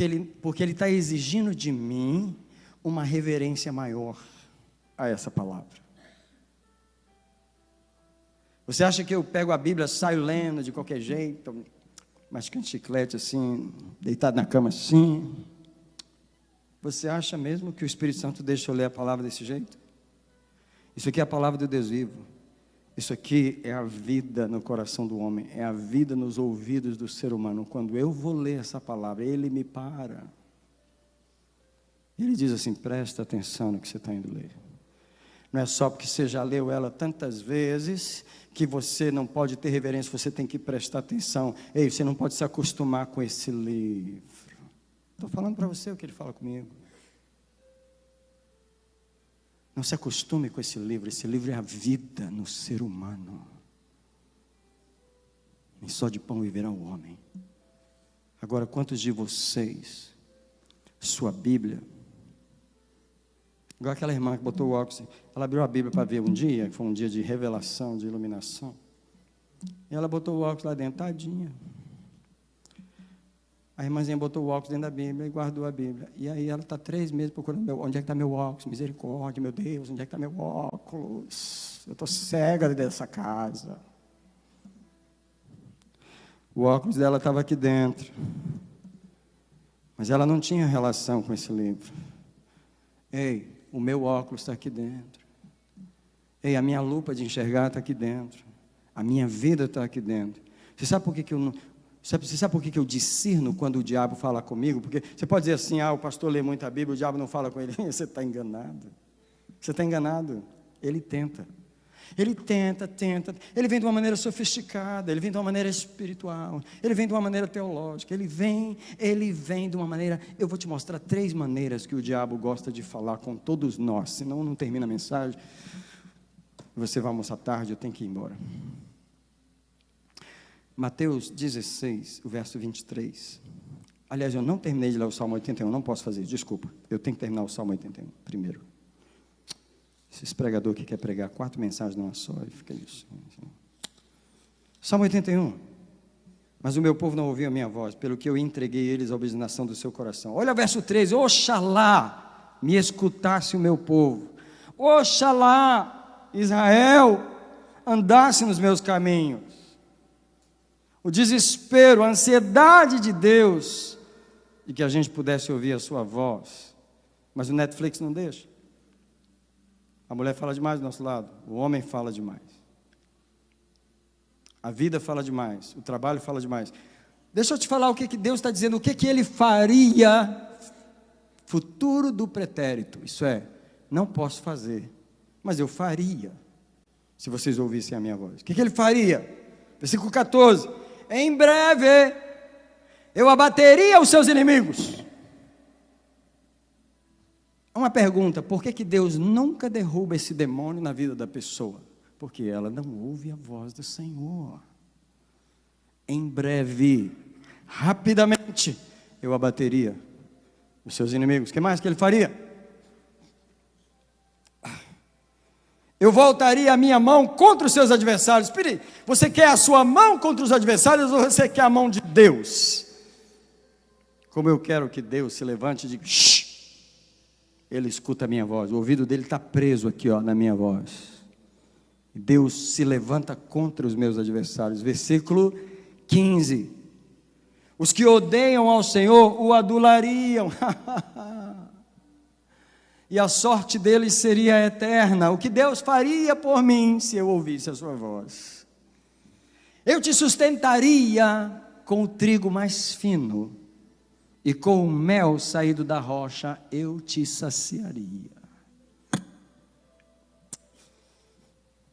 Ele está exigindo de mim uma reverência maior a essa palavra. Você acha que eu pego a Bíblia, saio lendo de qualquer jeito, mascando chiclete assim, deitado na cama assim? Você acha mesmo que o Espírito Santo deixa eu ler a palavra desse jeito? Isso aqui é a palavra do Deus vivo. Isso aqui é a vida no coração do homem, é a vida nos ouvidos do ser humano. Quando eu vou ler essa palavra, Ele me para. Ele diz assim, presta atenção no que você está indo ler. Não é só porque você já leu ela tantas vezes que você não pode ter reverência, você tem que prestar atenção. Ei, você não pode se acostumar com esse livro. Estou falando para você o que ele fala comigo. Não se acostume com esse livro é a vida no ser humano. Nem só de pão viverá o homem. Agora, quantos de vocês, sua Bíblia... Igual aquela irmã que botou o óculos, ela abriu a Bíblia para ver um dia, que foi um dia de revelação, de iluminação. E ela botou o óculos lá dentro, tadinha. A irmãzinha botou o óculos dentro da Bíblia e guardou a Bíblia. E aí ela está 3 meses procurando, onde é que está meu óculos? Misericórdia, meu Deus, onde é que está meu óculos? Eu estou cega dessa casa. O óculos dela estava aqui dentro. Mas ela não tinha relação com esse livro. Ei, o meu óculos está aqui dentro. Ei, a minha lupa de enxergar está aqui dentro. A minha vida está aqui dentro. Você sabe por que eu não... Você sabe por que eu discerno quando o diabo fala comigo? Porque você pode dizer assim, o pastor lê muito a Bíblia, o diabo não fala com ele. Você está enganado. Você está enganado. Ele tenta. Ele tenta. Ele vem de uma maneira sofisticada, ele vem de uma maneira espiritual, ele vem de uma maneira teológica, ele vem de uma maneira... Eu vou te mostrar 3 maneiras que o diabo gosta de falar com todos nós, senão não termina a mensagem. Você vai almoçar tarde, eu tenho que ir embora. Mateus 16, o verso 23. Aliás, eu não terminei de ler o Salmo 81, não posso fazer isso, desculpa. Eu tenho que terminar o Salmo 81 primeiro. Esse pregador que quer pregar 4 mensagens numa só, e fica isso. Salmo 81. Mas o meu povo não ouviu a minha voz, pelo que eu entreguei eles à obstinação do seu coração. Olha o verso 13. Oxalá me escutasse o meu povo. Oxalá Israel andasse nos meus caminhos. O desespero, a ansiedade de Deus, de que a gente pudesse ouvir a sua voz. Mas o Netflix não deixa. A mulher fala demais do nosso lado, o homem fala demais. A vida fala demais, o trabalho fala demais. Deixa eu te falar o que Deus está dizendo, o que Ele faria. Futuro do pretérito, isso é, não posso fazer, mas eu faria. se vocês ouvissem a minha voz. O que ele faria? Versículo 14: em breve eu abateria os seus inimigos. Uma pergunta: por que Deus nunca derruba esse demônio na vida da pessoa? Porque ela não ouve a voz do Senhor. Em breve, rapidamente, eu abateria os seus inimigos. O que mais que ele faria? Eu voltaria a minha mão contra os seus adversários. Espera aí, você quer a sua mão contra os adversários ou você quer a mão de Deus? Como eu quero que Deus se levante e diga: shh, ele escuta a minha voz. O ouvido dele está preso aqui, ó, na minha voz. Deus se levanta contra os meus adversários. Versículo 15: os que odeiam ao Senhor o adulariam, e a sorte deles seria eterna. O que Deus faria por mim se eu ouvisse a sua voz? Eu te sustentaria com o trigo mais fino, e com o mel saído da rocha eu te saciaria.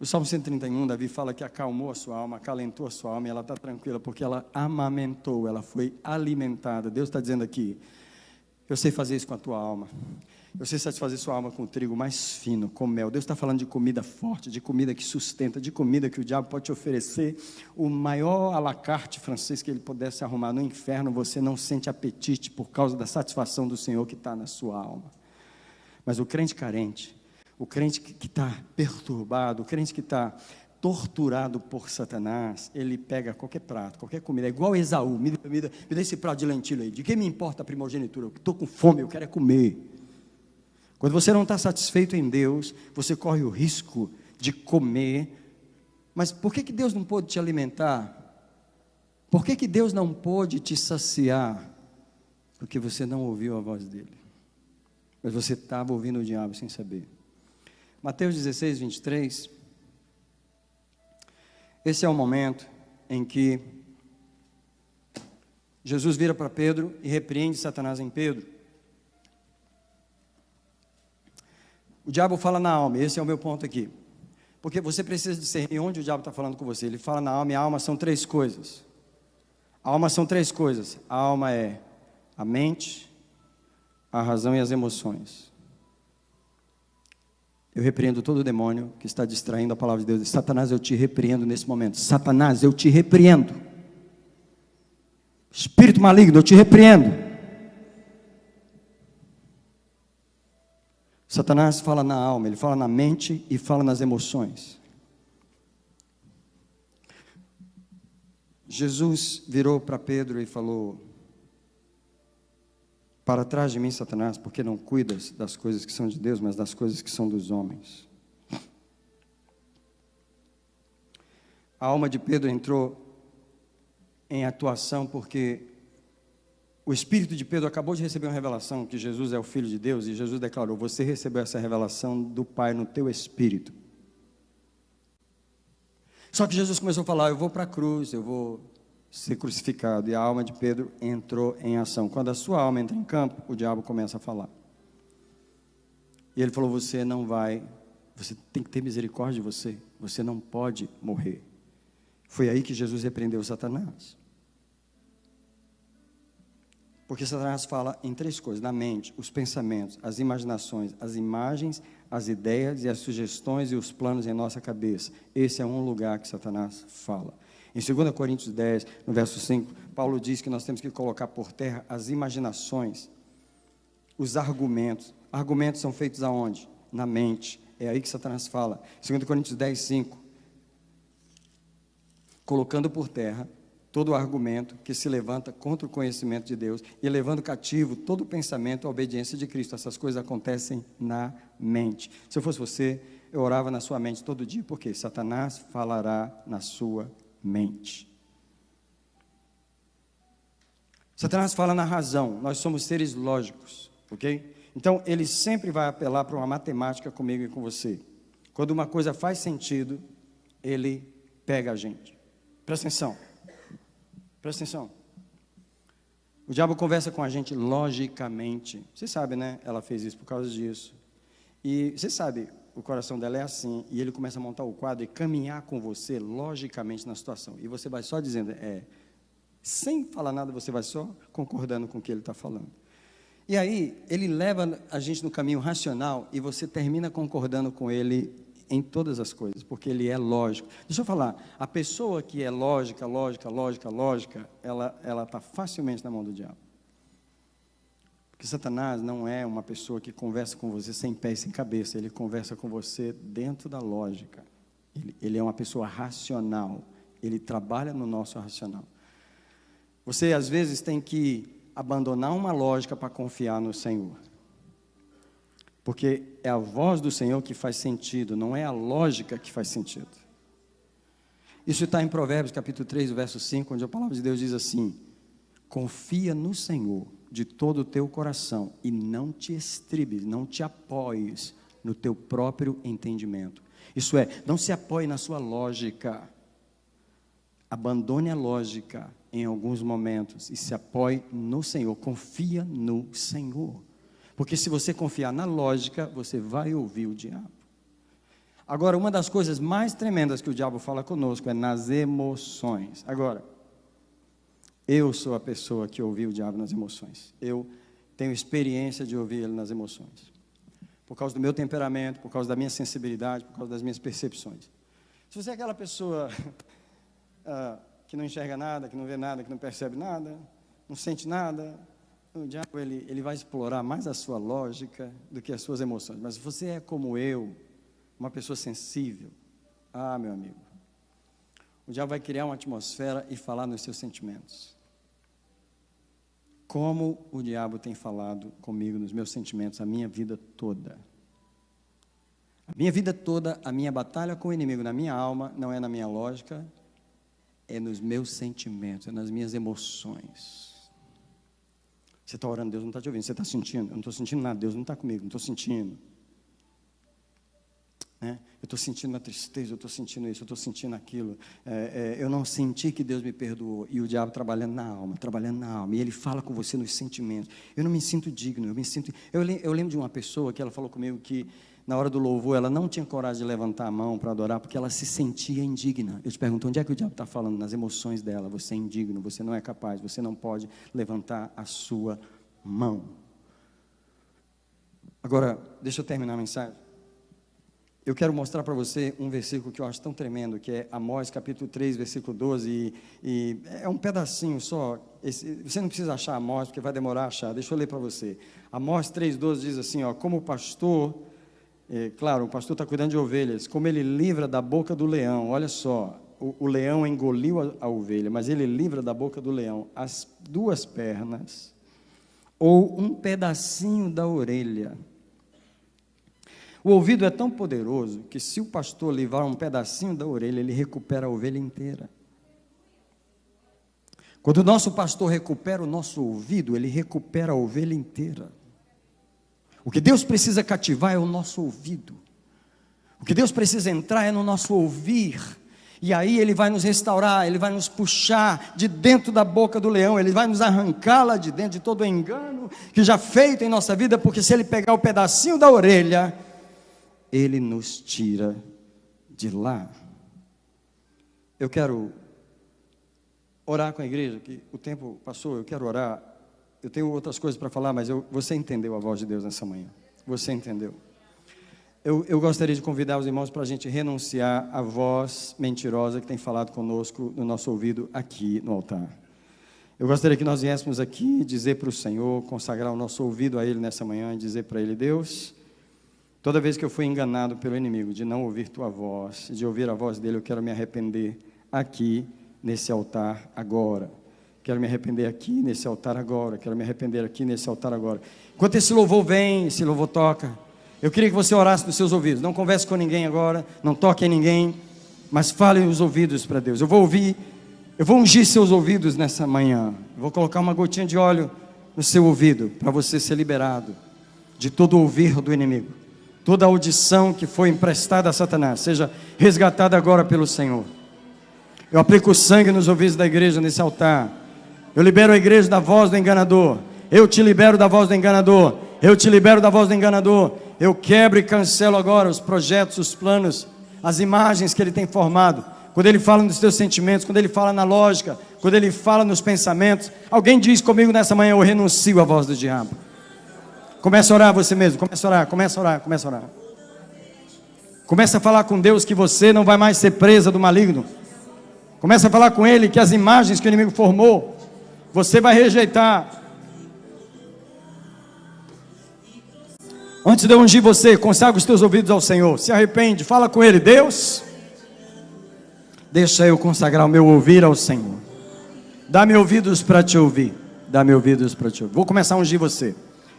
O Salmo 131, Davi fala que acalmou a sua alma, acalentou a sua alma, e ela está tranquila, porque ela amamentou, ela foi alimentada. Deus está dizendo aqui: eu sei fazer isso com a tua alma, eu sei satisfazer sua alma com o trigo mais fino, com mel. Deus está falando de comida forte, de comida que sustenta, de comida que o diabo pode te oferecer o maior à la carte francês que ele pudesse arrumar. No inferno você não sente apetite por causa da satisfação do Senhor que está na sua alma. Mas o crente carente, o crente que está perturbado, o crente que está torturado por Satanás, ele pega qualquer prato, qualquer comida. É igual Esaú: me dá esse prato de lentilha aí. De que me importa a primogenitura? Eu estou com fome, eu quero é comer. Quando você não está satisfeito em Deus, você corre o risco de comer. Mas por que Deus não pôde te alimentar? Por que Deus não pôde te saciar? Porque você não ouviu a voz dele. Mas você estava ouvindo o diabo sem saber. Mateus 16, 23. Esse é o momento em que Jesus vira para Pedro e repreende Satanás em Pedro. O diabo fala na alma, esse é o meu ponto aqui. Porque você precisa discernir onde o diabo está falando com você. Ele fala na alma, e a alma são três coisas. A alma são três coisas. A alma é a mente, a razão e as emoções. Eu repreendo todo demônio que está distraindo a palavra de Deus. Satanás, eu te repreendo nesse momento. Satanás, eu te repreendo. Espírito maligno, eu te repreendo. Satanás fala na alma, ele fala na mente e fala nas emoções. Jesus virou para Pedro e falou: para trás de mim, Satanás, porque não cuidas das coisas que são de Deus, mas das coisas que são dos homens. A alma de Pedro entrou em atuação porque o espírito de Pedro acabou de receber uma revelação que Jesus é o Filho de Deus, e Jesus declarou: você recebeu essa revelação do Pai no teu espírito. Só que Jesus começou a falar: eu vou para a cruz, eu vou ser crucificado, e a alma de Pedro entrou em ação. Quando a sua alma entra em campo, o diabo começa a falar. E ele falou: você não vai, você tem que ter misericórdia de você, você não pode morrer. Foi aí que Jesus repreendeu Satanás. Porque Satanás fala em três coisas: na mente, os pensamentos, as imaginações, as imagens, as ideias e as sugestões e os planos em nossa cabeça. Esse é um lugar que Satanás fala. Em 2 Coríntios 10, no verso 5, Paulo diz que nós temos que colocar por terra as imaginações, os argumentos. Argumentos são feitos aonde? Na mente. É aí que Satanás fala. 2 Coríntios 10, 5. Colocando por terra todo o argumento que se levanta contra o conhecimento de Deus e levando cativo todo o pensamento à obediência de Cristo. Essas coisas acontecem na mente. Se eu fosse você, eu orava na sua mente todo dia, porque Satanás falará na sua mente. Satanás fala na razão. Nós somos seres lógicos, ok? Então, ele sempre vai apelar para uma matemática comigo e com você. Quando uma coisa faz sentido, ele pega a gente. Presta atenção. Presta atenção. O diabo conversa com a gente logicamente. Você sabe, né? Ela fez isso por causa disso. E você sabe, o coração dela é assim, e ele começa a montar o quadro e caminhar com você logicamente na situação. E você vai só dizendo, sem falar nada, você vai só concordando com o que ele está falando. E aí, ele leva a gente no caminho racional e você termina concordando com ele em todas as coisas, porque ele é lógico. Deixa eu falar, a pessoa que é lógica, ela está facilmente na mão do diabo. Porque Satanás não é uma pessoa que conversa com você sem pé e sem cabeça, ele conversa com você dentro da lógica. Ele é uma pessoa racional, ele trabalha no nosso racional. Você às vezes tem que abandonar uma lógica para confiar no Senhor. Porque é a voz do Senhor que faz sentido, não é a lógica que faz sentido. Isso está em Provérbios capítulo 3, verso 5, onde a palavra de Deus diz assim: confia no Senhor de todo o teu coração e não te estribes, não te apoies no teu próprio entendimento. Isso é, não se apoie na sua lógica. Abandone a lógica em alguns momentos e se apoie no Senhor. Confia no Senhor. Porque se você confiar na lógica, você vai ouvir o diabo. Agora, uma das coisas mais tremendas que o diabo fala conosco é nas emoções. Agora, eu sou a pessoa que ouviu o diabo nas emoções. Eu tenho experiência de ouvir ele nas emoções. Por causa do meu temperamento, por causa da minha sensibilidade, por causa das minhas percepções. Se você é aquela pessoa que não enxerga nada, que não vê nada, que não percebe nada, não sente nada, o diabo ele vai explorar mais a sua lógica do que as suas emoções. Mas se você é como eu, uma pessoa sensível, meu amigo, o diabo vai criar uma atmosfera e falar nos seus sentimentos. Como o diabo tem falado comigo nos meus sentimentos a minha vida toda. A minha vida toda, a minha batalha com o inimigo na minha alma, não é na minha lógica, é nos meus sentimentos, é nas minhas emoções. Você está orando, Deus não está te ouvindo, você está sentindo, eu não estou sentindo nada, Deus não está comigo, não estou sentindo. Eu estou sentindo uma tristeza, eu estou sentindo isso, eu estou sentindo aquilo, eu não senti que Deus me perdoou, e o diabo trabalhando na alma, e ele fala com você nos sentimentos. Eu não me sinto digno, eu lembro de uma pessoa que ela falou comigo que na hora do louvor ela não tinha coragem de levantar a mão para adorar, porque ela se sentia indigna. Eu te pergunto, onde é que o diabo está falando? Nas emoções dela. Você é indigno, você não é capaz, você não pode levantar a sua mão. Agora, deixa eu terminar a mensagem. Eu quero mostrar para você um versículo que eu acho tão tremendo, que é Amós capítulo 3, versículo 12, e é um pedacinho só. Você não precisa achar Amós, porque vai demorar a achar. Deixa eu ler para você. Amós 3,12 diz assim, como o pastor, claro, o pastor está cuidando de ovelhas, como ele livra da boca do leão, olha só, o leão engoliu a ovelha, mas ele livra da boca do leão as duas pernas, ou um pedacinho da orelha. O ouvido é tão poderoso que se o pastor livrar um pedacinho da orelha, ele recupera a ovelha inteira. Quando o nosso pastor recupera o nosso ouvido, ele recupera a ovelha inteira. O que Deus precisa cativar é o nosso ouvido. O que Deus precisa entrar é no nosso ouvir. E aí Ele vai nos restaurar, Ele vai nos puxar de dentro da boca do leão, Ele vai nos arrancá-la de dentro de todo o engano que já feito em nossa vida, porque se Ele pegar o pedacinho da orelha, Ele nos tira de lá. Eu quero orar com a igreja, que o tempo passou, eu quero orar. Eu tenho outras coisas para falar, mas você entendeu a voz de Deus nessa manhã. Você entendeu. Eu gostaria de convidar os irmãos para a gente renunciar à voz mentirosa que tem falado conosco no nosso ouvido aqui no altar. Eu gostaria que nós viéssemos aqui dizer para o Senhor, consagrar o nosso ouvido a Ele nessa manhã e dizer para Ele: Deus, toda vez que eu fui enganado pelo inimigo de não ouvir Tua voz, de ouvir a voz dEle, eu quero me arrepender aqui nesse altar agora. Quero me arrepender aqui nesse altar agora. Quero me arrepender aqui nesse altar agora. Enquanto esse louvor vem, esse louvor toca, eu queria que você orasse nos seus ouvidos. Não converse com ninguém agora, não toque em ninguém, mas fale os ouvidos para Deus. Eu vou ungir seus ouvidos nessa manhã. Eu vou colocar uma gotinha de óleo no seu ouvido, para você ser liberado de todo o ouvir do inimigo. Toda audição que foi emprestada a Satanás, seja resgatada agora pelo Senhor. Eu aplico o sangue nos ouvidos da igreja nesse altar. Eu libero a igreja da voz do enganador. Eu te libero da voz do enganador. Eu te libero da voz do enganador. eu quebro e cancelo agora os projetos, os planos, as imagens que ele tem formado. Quando ele fala nos teus sentimentos, quando ele fala na lógica, quando ele fala nos pensamentos. Alguém diz comigo nessa manhã: eu renuncio à voz do diabo. Começa a orar você mesmo, começa a orar, começa a orar, começa a orar. Começa a falar com Deus que você não vai mais ser presa do maligno. Começa a falar com Ele que as imagens que o inimigo formou, você vai rejeitar. Antes de eu ungir você, consagra os teus ouvidos ao Senhor. Se arrepende, fala com Ele: Deus, deixa eu consagrar o meu ouvir ao Senhor. Dá-me ouvidos para te ouvir. Dá-me ouvidos para te ouvir. Vou começar a ungir você.